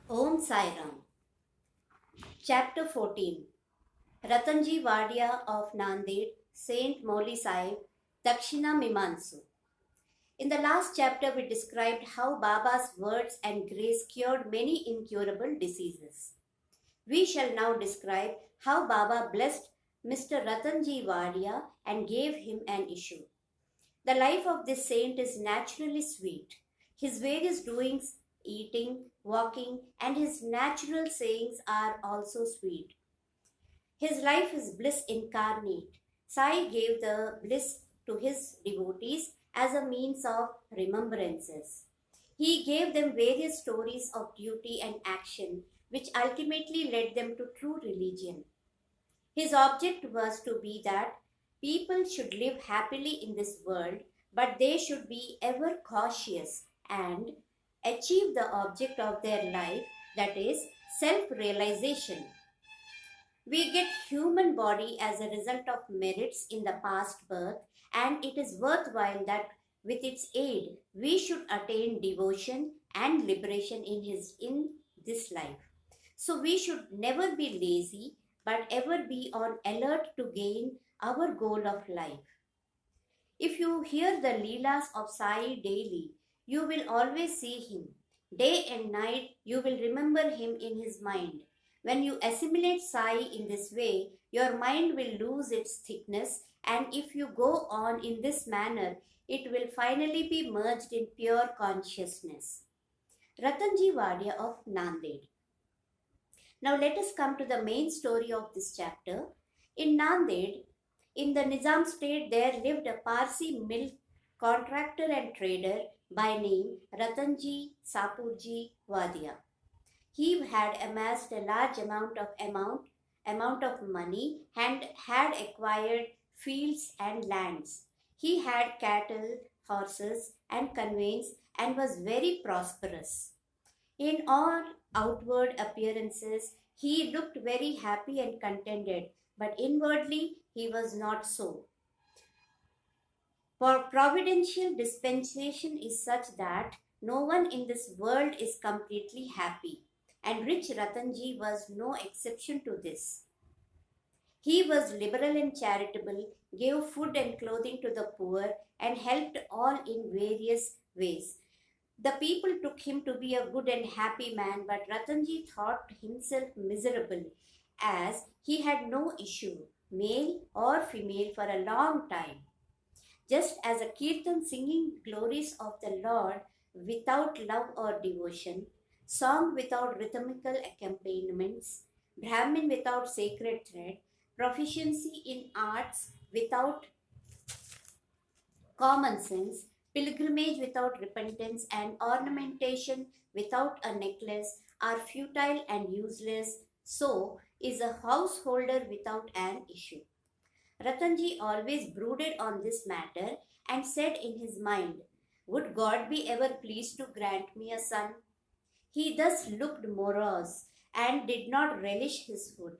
Om Sai Ram. Chapter 14. Ratanji Wadia of Nanded, Saint Moli Sahib, Dakshina Mimansu. In the last chapter, we described how Baba's words and grace cured many incurable diseases. We shall now describe how Baba blessed Mr. Ratanji Wadia and gave him an issue. The life of this saint is naturally sweet. His various doings, eating, walking, and his natural sayings are also sweet. His life is bliss incarnate. Sai gave the bliss to his devotees as a means of remembrances. He gave them various stories of duty and action, which ultimately led them to true religion. His object was to be that people should live happily in this world, but they should be ever cautious and achieve the object of their life, that is, self realization. We get human body as a result of merits in the past birth, and it is worthwhile that with its aid we should attain devotion and liberation in this life. So we should never be lazy but ever be on alert to gain our goal of life. If you hear the Leelas of Sai daily, you will always see him. Day and night, you will remember him in his mind. When you assimilate Sai in this way, your mind will lose its thickness, and if you go on in this manner, it will finally be merged in pure consciousness. Ratanji Wadia of Nanded. Now let us come to the main story of this chapter. In Nanded, in the Nizam state, there lived a Parsi milk contractor and trader by name Ratanji Sapurji Wadia. He had amassed a large amount of money and had acquired fields and lands. He had cattle, horses, and conveyance and was very prosperous. In all outward appearances, he looked very happy and contented, but inwardly he was not so. For providential dispensation is such that no one in this world is completely happy, and rich Ratanji was no exception to this. He was liberal and charitable, gave food and clothing to the poor, and helped all in various ways. The people took him to be a good and happy man, but Ratanji thought himself miserable as he had no issue, male or female, for a long time. Just as a kirtan singing glories of the Lord without love or devotion, song without rhythmical accompaniments, Brahmin without sacred thread, proficiency in arts without common sense, pilgrimage without repentance, and ornamentation without a necklace are futile and useless, so is a householder without an issue. Ratanji always brooded on this matter and said in his mind, would God be ever pleased to grant me a son? He thus looked morose and did not relish his food.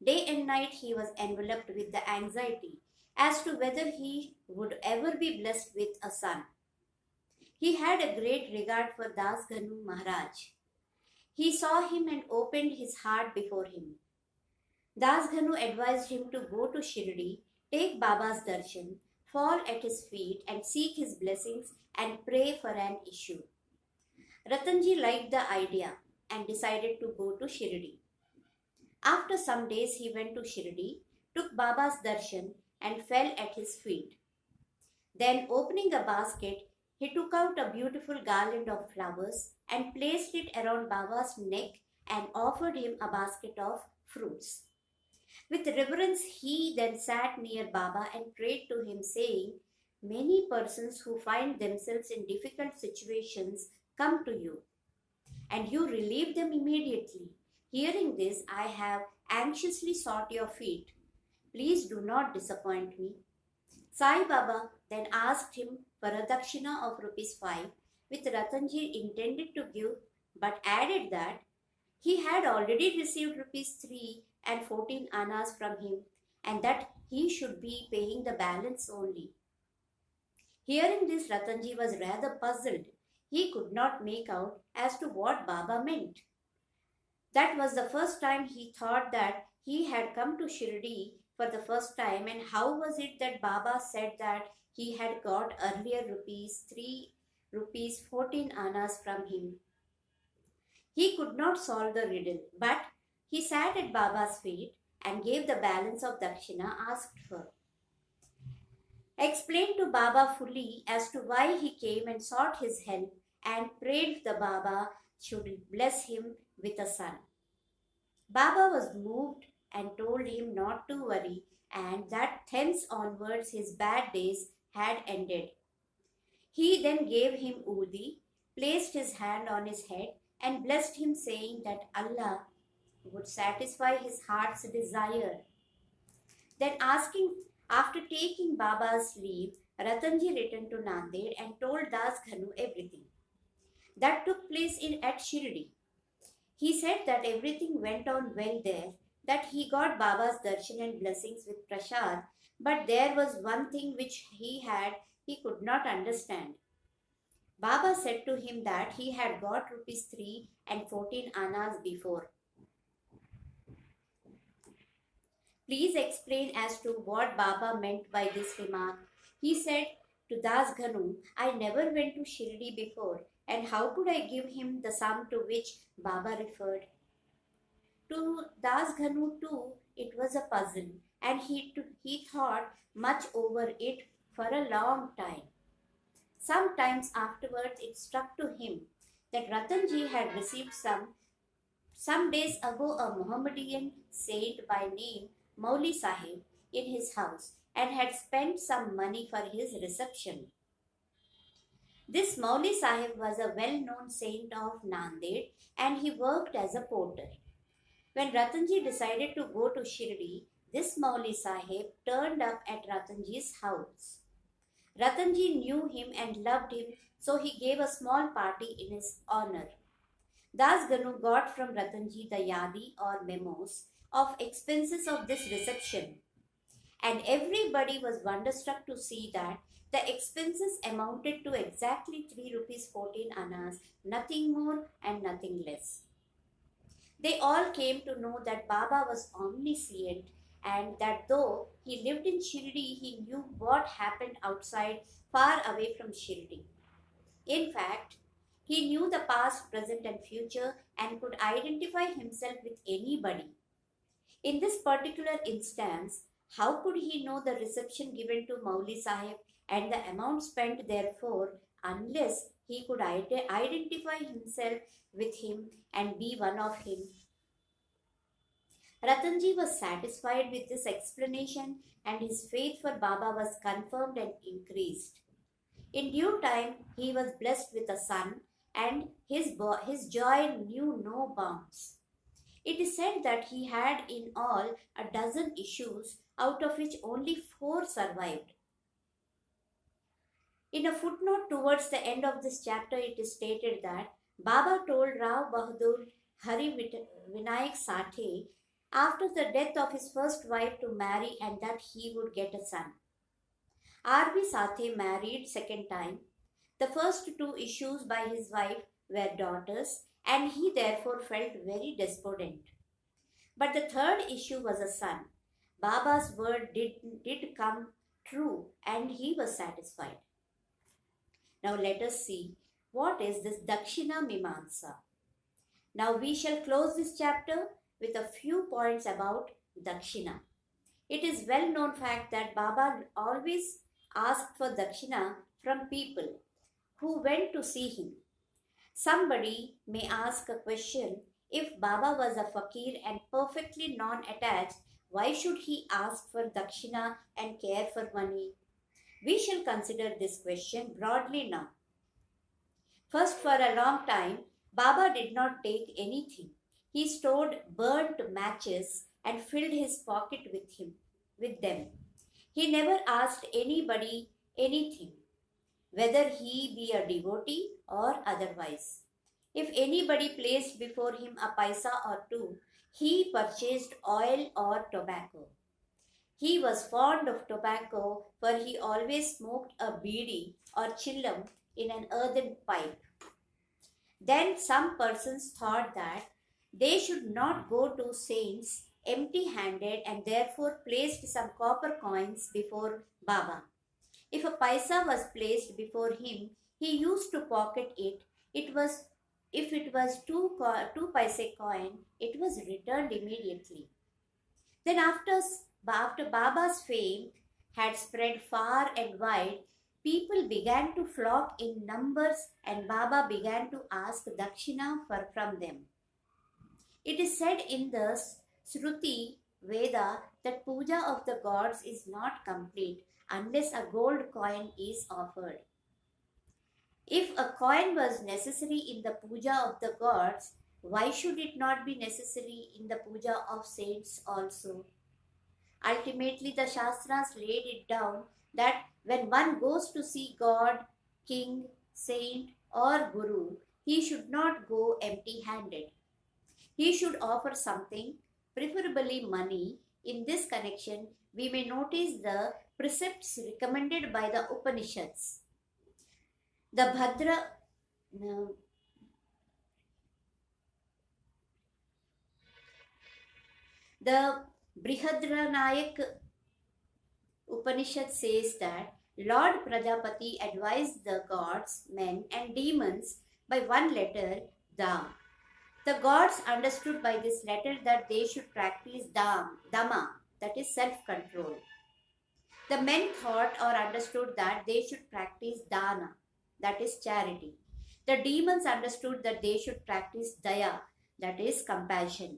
Day and night he was enveloped with the anxiety as to whether he would ever be blessed with a son. He had a great regard for Das Ganu Maharaj. He saw him and opened his heart before him. Das Ganu advised him to go to Shirdi, take Baba's darshan, fall at his feet and seek his blessings and pray for an issue. Ratanji liked the idea and decided to go to Shirdi. After some days he went to Shirdi, took Baba's darshan and fell at his feet. Then opening a basket, he took out a beautiful garland of flowers and placed it around Baba's neck and offered him a basket of fruits. With reverence, he then sat near Baba and prayed to him, saying, many persons who find themselves in difficult situations come to you, and you relieve them immediately. Hearing this, I have anxiously sought your feet. Please do not disappoint me. Sai Baba then asked him for a Dakshina of rupees 5, which Ratanji intended to give, but added that he had already received rupees 3 and 14 annas from him, and that he should be paying the balance only. Hearing this, Ratanji was rather puzzled. He could not make out as to what Baba meant. That was the first time he thought that he had come to Shirdi for the first time, and how was it that Baba said that he had got earlier rupees 3 rupees 14 annas from him? He could not solve the riddle, but he sat at Baba's feet and gave the balance of Dakshina asked for. Explained to Baba fully as to why he came and sought his help, and prayed the Baba should bless him with a son. Baba was moved and told him not to worry, and that thence onwards his bad days had ended. He then gave him Udi, placed his hand on his head, and blessed him, saying that Allah would satisfy his heart's desire. Then, after taking Baba's leave, Ratanji returned to Nanded and told Das Ghanu everything that took place at Shirdi. He said that everything went on well there, that he got Baba's darshan and blessings with prasad, but there was one thing which he could not understand. Baba said to him that he had got rupees 3 and 14 annas before. Please explain as to what Baba meant by this remark. He said to Das Ghanu, I never went to Shirdi before, and how could I give him the sum to which Baba referred? To Das Ghanu too, it was a puzzle, and he thought much over it for a long time. Sometimes afterwards it struck to him that Ratanji had received some days ago a Mohammedan saint by name Mauli Sahib in his house and had spent some money for his reception. This Mauli Sahib was a well-known saint of Nanded and he worked as a porter. When Ratanji decided to go to Shirdi, this Mauli Sahib turned up at Ratanji's house. Ratanji knew him and loved him, so he gave a small party in his honor. Das Ghanu got from Ratanji the yadi or memos of expenses of this reception, and everybody was wonderstruck to see that the expenses amounted to exactly 3 rupees 14 annas, nothing more and nothing less. They all came to know that Baba was omniscient and that though he lived in Shirdi, he knew what happened outside, far away from Shirdi. In fact, he knew the past, present and future and could identify himself with anybody. In this particular instance, how could he know the reception given to Mauli Sahib and the amount spent therefore unless he could identify himself with him and be one of him? Ratanji was satisfied with this explanation and his faith for Baba was confirmed and increased. In due time, he was blessed with a son and his joy knew no bounds. It is said that he had in all a dozen issues, out of which only 4 survived. In a footnote towards the end of this chapter, it is stated that Baba told Rao Bahadur Hari Vinayak Sathe after the death of his first wife to marry and that he would get a son. R.B. Sathe married second time. The first 2 issues by his wife were daughters and he therefore felt very despondent. But the third issue was a son. Baba's word did come true and he was satisfied. Now let us see what is this Dakshina Mimansa. Now we shall close this chapter with a few points about Dakshina. It is well known fact that Baba always asked for Dakshina from people who went to see him. Somebody may ask a question, if Baba was a fakir and perfectly non-attached, why should he ask for Dakshina and care for money? We shall consider this question broadly now. First, for a long time, Baba did not take anything. He stored burnt matches and filled his pocket with them. He never asked anybody anything, whether he be a devotee or otherwise. If anybody placed before him a paisa or 2, he purchased oil or tobacco. He was fond of tobacco, for he always smoked a beedi or chillam in an earthen pipe. Then some persons thought that they should not go to saints empty-handed and therefore placed some copper coins before Baba. If a paisa was placed before him, he used to pocket it. It was if it was two paise coin, it was returned immediately. Then after Baba's fame had spread far and wide, people began to flock in numbers and Baba began to ask Dakshina from them. It is said in the Shruti Veda that puja of the gods is not complete unless a gold coin is offered. If a coin was necessary in the puja of the gods, why should it not be necessary in the puja of saints also? Ultimately, the Shastras laid it down that when one goes to see God, king, saint, or guru, he should not go empty handed. He should offer something, preferably money. In this connection, we may notice the precepts recommended by the Upanishads. The Brihadranayak Upanishad says that Lord Prajapati advised the gods, men, and demons by one letter, Dam. The gods understood by this letter that they should practice Dhamma, that is self-control. The men thought or understood that they should practice Dana, that is charity. The demons understood that they should practice Daya, that is compassion.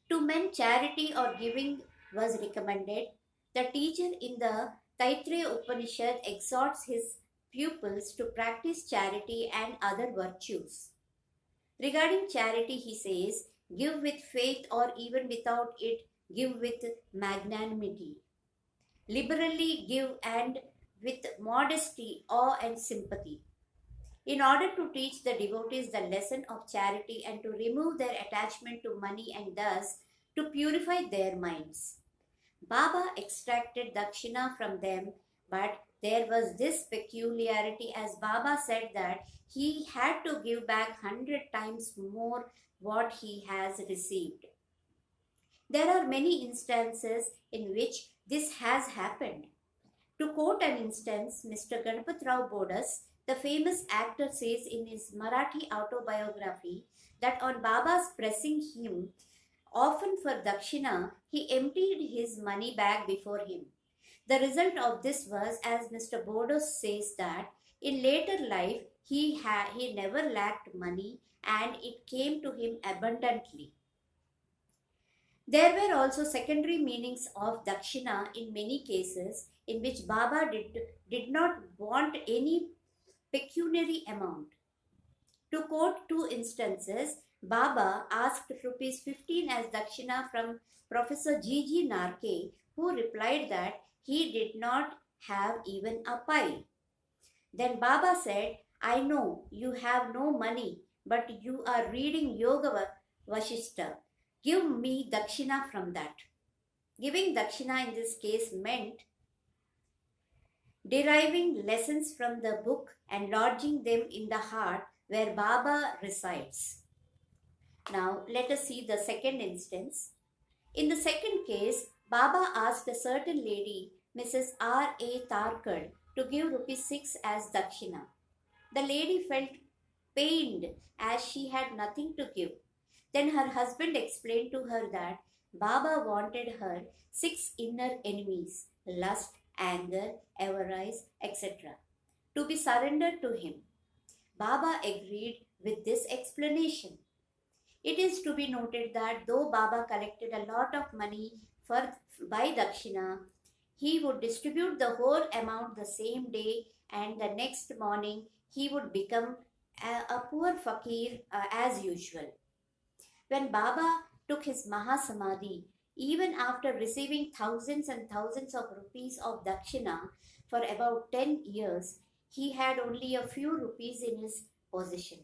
To men, charity or giving was recommended. The teacher in the Taittiriya Upanishad exhorts his pupils to practice charity and other virtues. Regarding charity, he says, give with faith or even without it, give with magnanimity. Liberally give and with modesty, awe and sympathy. In order to teach the devotees the lesson of charity and to remove their attachment to money and thus to purify their minds. Baba extracted Dakshina from them, but there was this peculiarity as Baba said that he had to give back 100 times more what he has received. There are many instances in which this has happened. To quote an instance, Mr. Ganapatrao Bodas, the famous actor, says in his Marathi autobiography that on Baba's pressing him often for Dakshina, he emptied his money bag before him. The result of this was, as Mr. Bodas says, that in later life he never lacked money and it came to him abundantly. There were also secondary meanings of Dakshina in many cases in which Baba did not want any pecuniary amount. To quote two instances, Baba asked rupees 15 as Dakshina from Professor G.G. Narke, who replied that he did not have even a pie. Then Baba said, I know you have no money, but you are reading Yoga Vashishta. Give me Dakshina from that. Giving Dakshina in this case meant deriving lessons from the book and lodging them in the heart where Baba resides. Now let us see the second instance. In the second case, Baba asked a certain lady, Mrs. R.A. Tarkad, to give rupees 6 as Dakshina. The lady felt pained as she had nothing to give. Then her husband explained to her that Baba wanted her 6 inner enemies, lust, anger, avarice, etc., to be surrendered to him. Baba agreed with this explanation. It is to be noted that though Baba collected a lot of money by Dakshina, he would distribute the whole amount the same day and the next morning he would become a poor fakir as usual. When Baba took his Mahasamadhi, even after receiving thousands and thousands of rupees of Dakshina for about 10 years, he had only a few rupees in his possession.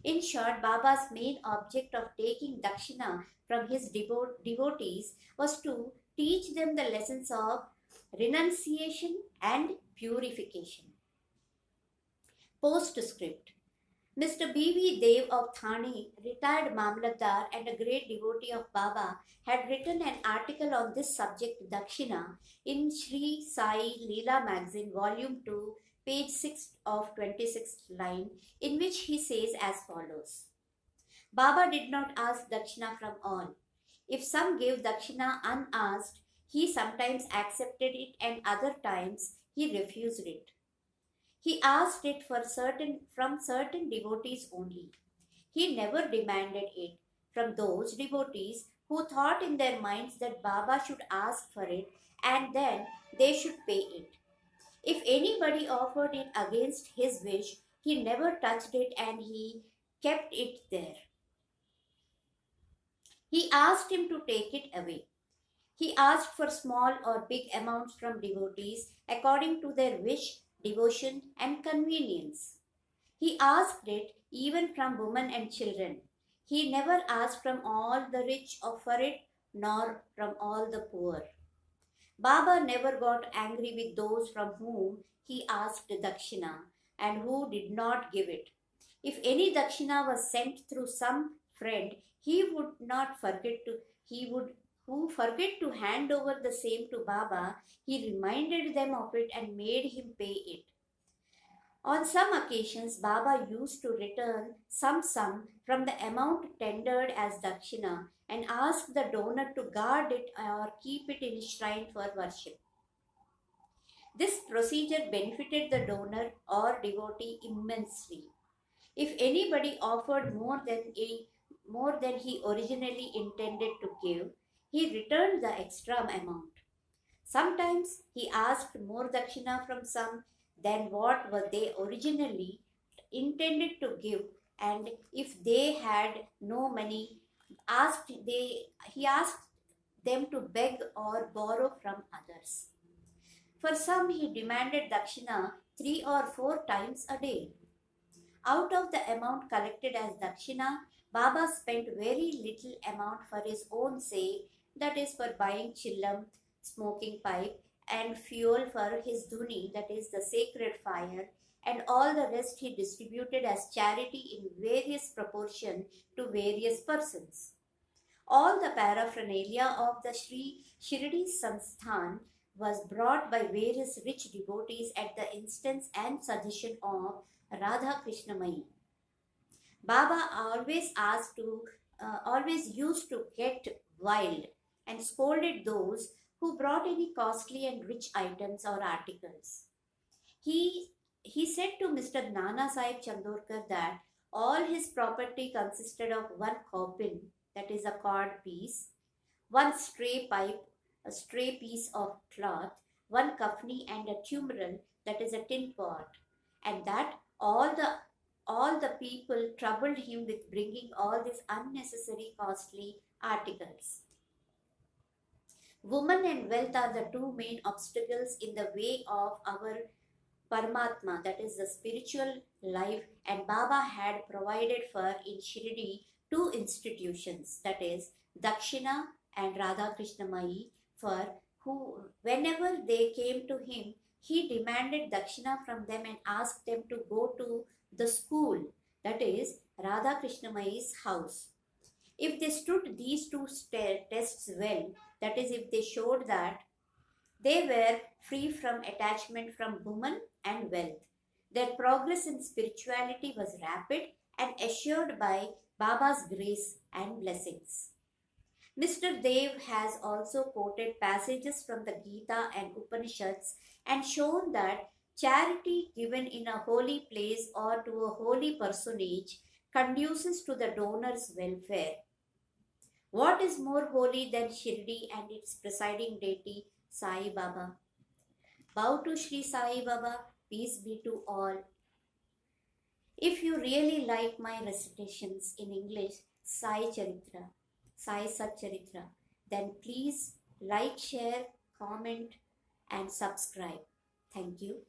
In short, Baba's main object of taking Dakshina from his devotees was to teach them the lessons of renunciation and purification. Postscript. Mr. B.V. Dev of Thane, retired Mamlatdar and a great devotee of Baba, had written an article on this subject, Dakshina, in Shri Sai Leela magazine, volume 2, page 6 of 26th line, in which he says as follows: Baba did not ask Dakshina from all. If some gave Dakshina unasked, he sometimes accepted it and other times he refused it. He asked it from certain devotees only. He never demanded it from those devotees who thought in their minds that Baba should ask for it and then they should pay it. If anybody offered it against his wish, he never touched it and he kept it there. He asked him to take it away. He asked for small or big amounts from devotees according to their wish, devotion, and convenience. He asked it even from women and children. He never asked from all the rich for it, nor from all the poor. Baba never got angry with those from whom he asked dakshina and who did not give it. If any dakshina was sent through some friend, he would not forget to he would who forget to hand over the same to Baba, he reminded them of it and made him pay it. On some occasions, Baba used to return some sum from the amount tendered as dakshina and ask the donor to guard it or keep it in his shrine for worship. This procedure benefited the donor or devotee immensely. If anybody offered more than he originally intended to give, he returned the extra amount. Sometimes he asked more dakshina from some than what were they originally intended to give, and if they had no money, he asked them to beg or borrow from others. For some, he demanded dakshina 3 or 4 times a day. Out of the amount collected as dakshina, Baba spent very little amount for his own sake, that is for buying chillam, smoking pipe, and fuel for his dhuni, that is the sacred fire, and all the rest he distributed as charity in various proportion to various persons. All the paraphernalia of the Shirdi Sansthan was brought by various rich devotees at the instance and suggestion of Radha Krishnamai. Baba always used to get wild and scolded those who brought any costly and rich items or articles. He, he said to Mr. Nana Sahib Chandorkar that all his property consisted of one kopin, that is a cord piece, one stray pipe, a stray piece of cloth, one kafni and a tumeral, that is a tin pot, and that all the people troubled him with bringing all these unnecessary costly articles. Woman and wealth are the two main obstacles in the way of our Paramatma, that is the spiritual life, and Baba had provided for in Shirdi two institutions, that is Dakshina and Radha Krishnamai, for who, whenever they came to him, he demanded Dakshina from them and asked them to go to the school, that is Radha Krishnamai's house. If they stood these two tests well, that is, if they showed that they were free from attachment from woman and wealth, their progress in spirituality was rapid and assured by Baba's grace and blessings. Mr. Dev has also quoted passages from the Gita and Upanishads and shown that charity given in a holy place or to a holy personage conduces to the donor's welfare. What is more holy than Shirdi and its presiding deity, Sai Baba? Bow to Shri Sai Baba, peace be to all. If you really like my recitations in English, Sai Satcharita, then please like, share, comment, and subscribe. Thank you.